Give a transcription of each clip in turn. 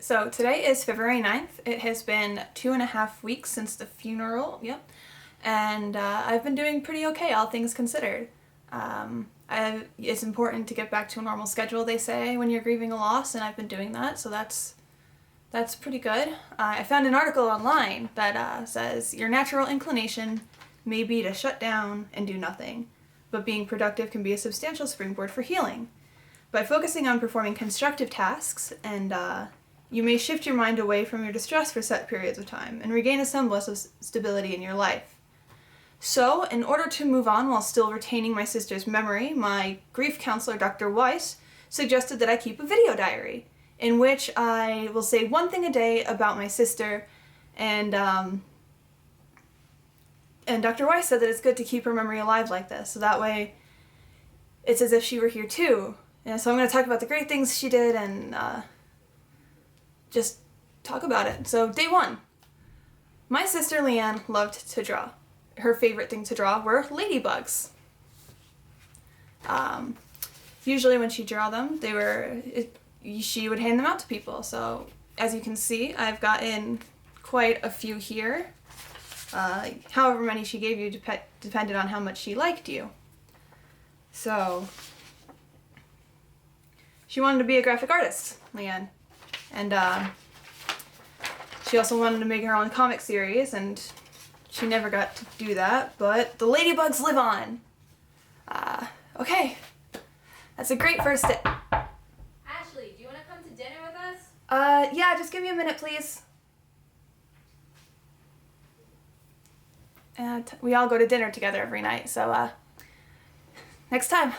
So today is February 9th. It has been 2.5 weeks since the funeral, yep. And I've been doing pretty okay, all things considered. It's important to get back to a normal schedule, they say, when you're grieving a loss, and I've been doing that, so that's pretty good. I found an article online that says, your natural inclination may be to shut down and do nothing, but being productive can be a substantial springboard for healing. By focusing on performing constructive tasks, and you may shift your mind away from your distress for set periods of time and regain a semblance of stability in your life. So, in order to move on while still retaining my sister's memory, my grief counselor, Dr. Weiss, suggested that I keep a video diary, in which I will say one thing a day about my sister, and Dr. Weiss said that it's good to keep her memory alive like this, so that way it's as if she were here too. And so I'm going to talk about the great things she did and just talk about it. So, day one. My sister Leanne loved to draw. Her favorite thing to draw were ladybugs. Usually when she'd draw them, she would hand them out to people. So, as you can see, I've gotten quite a few here. However many she gave you depended on how much she liked you. So, she wanted to be a graphic artist, Leanne. And she also wanted to make her own comic series, and she never got to do that, but the ladybugs live on. Okay. That's a great first step. Ashley, do you want to come to dinner with us? Yeah, just give me a minute, please. We all go to dinner together every night, so, next time.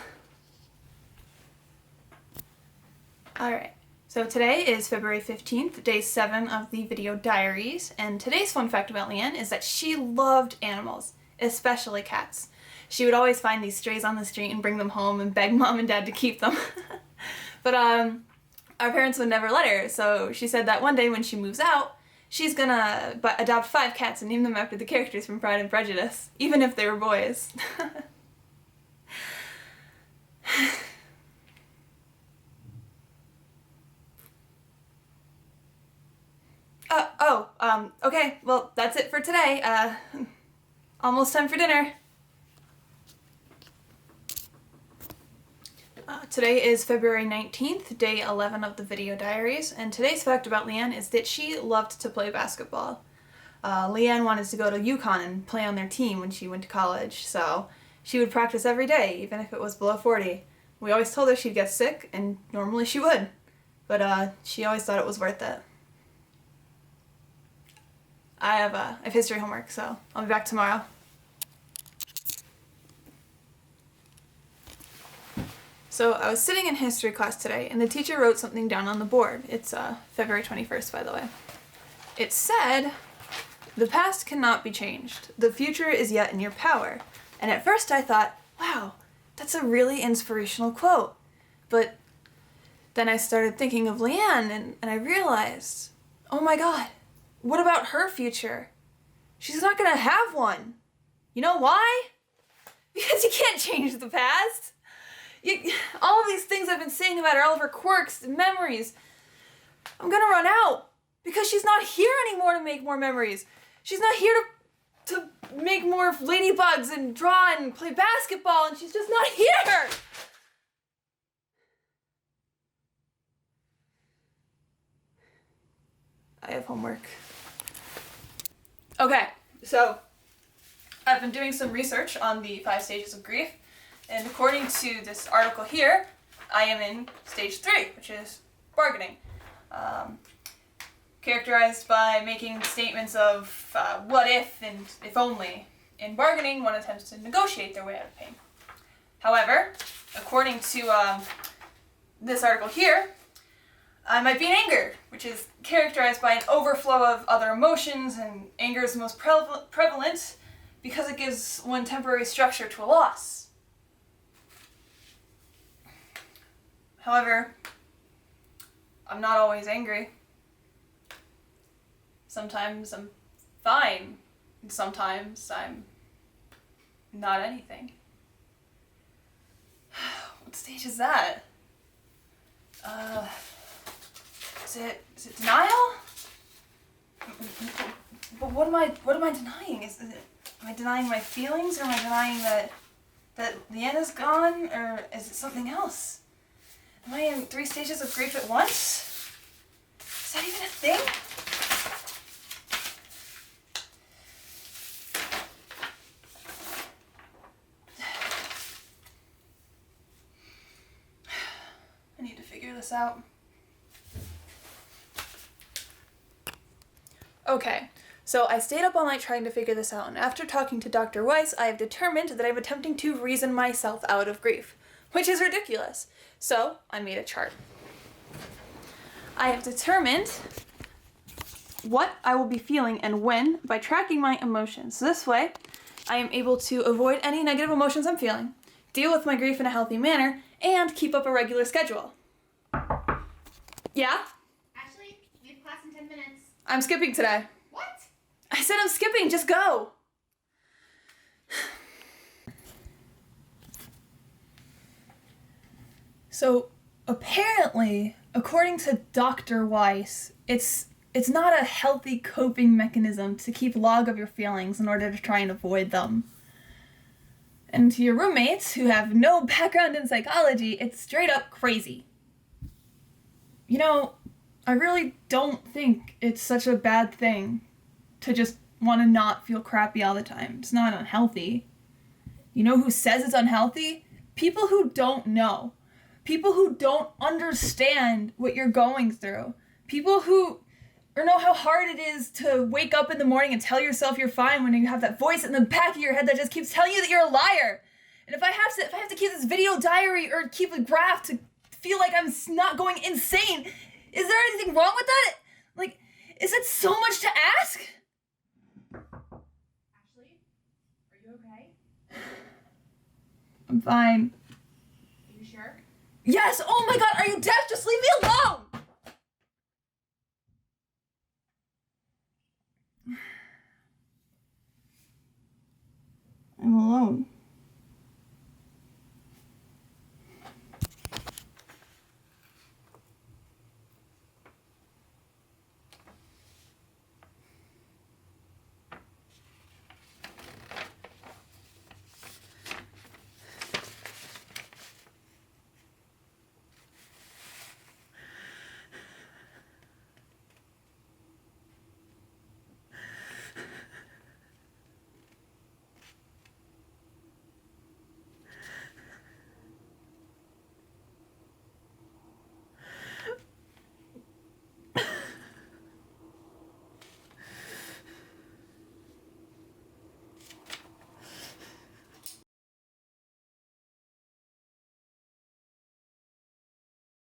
Alright, so today is February 15th, day 7 of the video diaries, and today's fun fact about Leanne is that she loved animals, especially cats. She would always find these strays on the street and bring them home and beg mom and dad to keep them. But our parents would never let her, so she said that one day when she moves out, she's gonna adopt 5 cats and name them after the characters from Pride and Prejudice, even if they were boys. Okay, well, that's it for today. Almost time for dinner. Today is February 19th, day 11 of the video diaries, and today's fact about Leanne is that she loved to play basketball. Leanne wanted to go to UConn and play on their team when she went to college, so she would practice every day, even if it was below 40. We always told her she'd get sick, and normally she would, but she always thought it was worth it. I have history homework, so I'll be back tomorrow. So I was sitting in history class today, and the teacher wrote something down on the board. It's February 21st, by the way. It said, "The past cannot be changed. The future is yet in your power." And at first I thought, wow, that's a really inspirational quote. But then I started thinking of Leanne, and I realized, oh my god, what about her future? She's not gonna have one. You know why? Because you can't change the past. All of these things I've been saying about her, all of her quirks and memories, I'm gonna run out because she's not here anymore to make more memories. She's not here to make more ladybugs and draw and play basketball, and she's just not here. I have homework. Okay, so I've been doing some research on the 5 stages of grief, and according to this article here, I am in stage 3, which is bargaining. Characterized by making statements of what if and if only. In bargaining, one attempts to negotiate their way out of pain. However, according to this article here, I might be in anger, which is characterized by an overflow of other emotions, and anger is most prevalent because it gives one temporary structure to a loss. However, I'm not always angry. Sometimes I'm fine, and sometimes I'm not anything. What stage is that? Is it denial? But what am I denying? Am I denying my feelings, or am I denying that Leanna's gone, or is it something else? Am I in 3 stages of grief at once? Is that even a thing? I need to figure this out. Okay, so I stayed up all night trying to figure this out, and after talking to Dr. Weiss, I have determined that I'm attempting to reason myself out of grief, which is ridiculous. So I made a chart. I have determined what I will be feeling and when by tracking my emotions. This way, I am able to avoid any negative emotions I'm feeling, deal with my grief in a healthy manner, and keep up a regular schedule. Yeah? Ashley, we have class in 10 minutes. I'm skipping today. What? I said I'm skipping, just go. So apparently, according to Dr. Weiss, it's not a healthy coping mechanism to keep log of your feelings in order to try and avoid them. And to your roommates who have no background in psychology, it's straight up crazy. You know, I really don't think it's such a bad thing to just want to not feel crappy all the time. It's not unhealthy. You know who says it's unhealthy? People who don't know. People who don't understand what you're going through. People who know how hard it is to wake up in the morning and tell yourself you're fine when you have that voice in the back of your head that just keeps telling you that you're a liar. And if I have to keep this video diary or keep a graph to feel like I'm not going insane, is there anything wrong with that? Like, is it so much to ask? Ashley, are you okay? I'm fine. Are you sure? Yes! Oh my god, are you deaf? Just leave me alone! I'm alone.